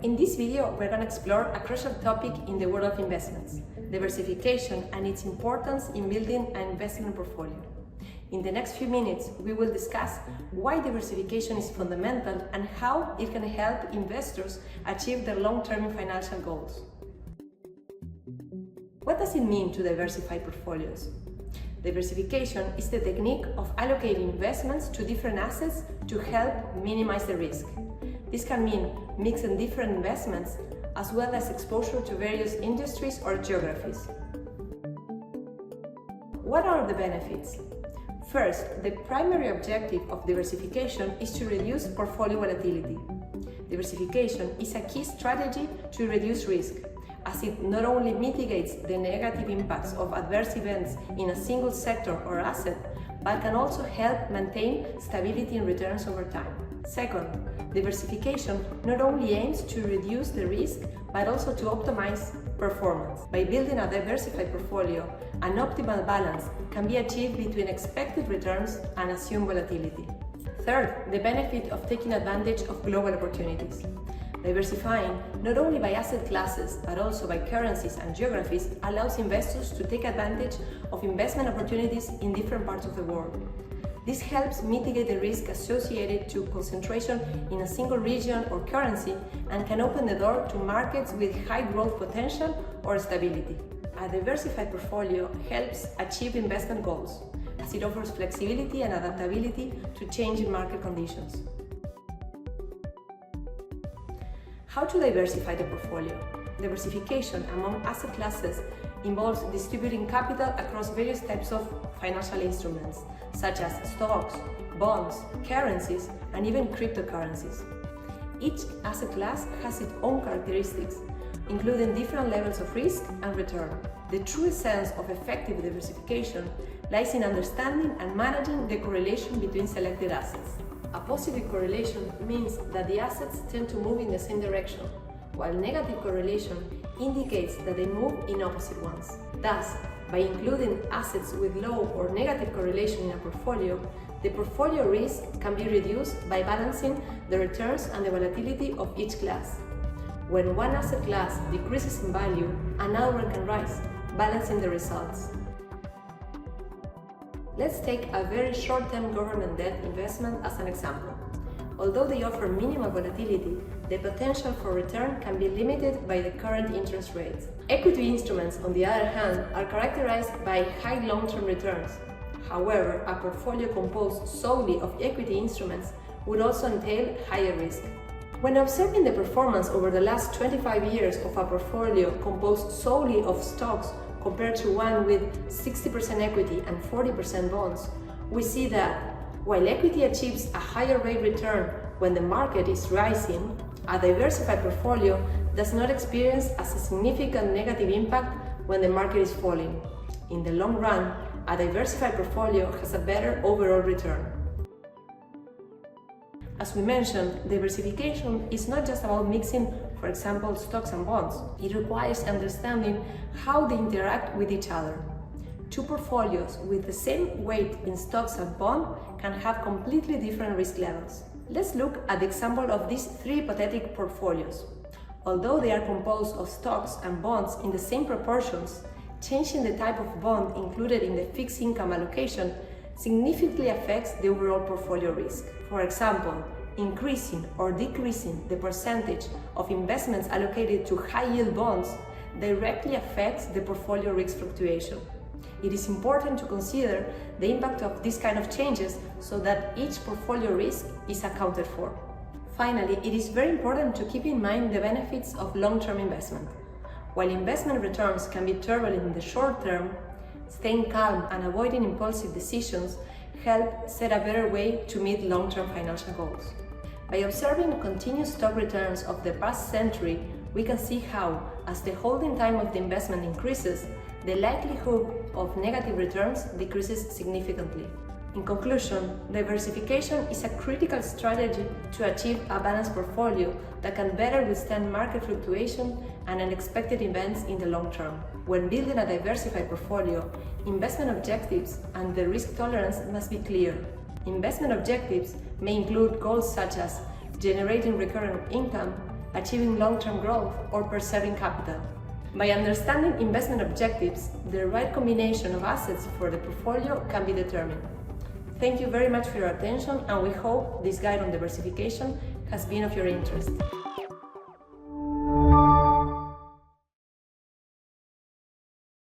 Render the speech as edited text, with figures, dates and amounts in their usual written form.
In this video, we're going to explore a crucial topic in the world of investments, diversification and its importance in building an investment portfolio. In the next few minutes, we will discuss why diversification is fundamental and how it can help investors achieve their long-term financial goals. What does it mean to diversify portfolios? Diversification is the technique of allocating investments to different assets to help minimize the risk. This can mean mixing different investments as well as exposure to various industries or geographies. What are the benefits? First, the primary objective of diversification is to reduce portfolio volatility. Diversification is a key strategy to reduce risk, as it not only mitigates the negative impacts of adverse events in a single sector or asset, but can also help maintain stability in returns over time. Second, diversification not only aims to reduce the risk, but also to optimize performance. By building a diversified portfolio, an optimal balance can be achieved between expected returns and assumed volatility. Third, the benefit of taking advantage of global opportunities. Diversifying, not only by asset classes, but also by currencies and geographies, allows investors to take advantage of investment opportunities in different parts of the world. This helps mitigate the risk associated to concentration in a single region or currency and can open the door to markets with high growth potential or stability. A diversified portfolio helps achieve investment goals, as it offers flexibility and adaptability to changing market conditions. How to diversify the portfolio? Diversification among asset classes involves distributing capital across various types of financial instruments, such as stocks, bonds, currencies, and even cryptocurrencies. Each asset class has its own characteristics, including different levels of risk and return. The true essence of effective diversification lies in understanding and managing the correlation between selected assets. A positive correlation means that the assets tend to move in the same direction, while negative correlation indicates that they move in opposite ones. Thus, by including assets with low or negative correlation in a portfolio, the portfolio risk can be reduced by balancing the returns and the volatility of each class. When one asset class decreases in value, another one can rise, balancing the results. Let's take a very short-term government debt investment as an example. Although they offer minimal volatility, the potential for return can be limited by the current interest rates. Equity instruments, on the other hand, are characterized by high long-term returns. However, a portfolio composed solely of equity instruments would also entail higher risk. When observing the performance over the last 25 years of a portfolio composed solely of stocks compared to one with 60% equity and 40% bonds, we see that while equity achieves a higher rate return when the market is rising, a diversified portfolio does not experience a significant negative impact when the market is falling. In the long run, a diversified portfolio has a better overall return. As we mentioned, diversification is not just about mixing, for example, stocks and bonds. It requires understanding how they interact with each other. Two portfolios with the same weight in stocks and bonds can have completely different risk levels. Let's look at the example of these three hypothetical portfolios. Although they are composed of stocks and bonds in the same proportions, changing the type of bond included in the fixed income allocation significantly affects the overall portfolio risk. For example, increasing or decreasing the percentage of investments allocated to high-yield bonds directly affects the portfolio risk fluctuation. It is important to consider the impact of these kind of changes so that each portfolio risk is accounted for. Finally, it is very important to keep in mind the benefits of long-term investment. While investment returns can be turbulent in the short term, staying calm and avoiding impulsive decisions help set a better way to meet long-term financial goals. By observing continuous stock returns of the past century, we can see how, as the holding time of the investment increases, the likelihood of negative returns decreases significantly. In conclusion, diversification is a critical strategy to achieve a balanced portfolio that can better withstand market fluctuation and unexpected events in the long term. When building a diversified portfolio, investment objectives and the risk tolerance must be clear. Investment objectives may include goals such as generating recurrent income, achieving long-term growth, or preserving capital. By understanding investment objectives, the right combination of assets for the portfolio can be determined. Thank you very much for your attention, and we hope this guide on diversification has been of your interest.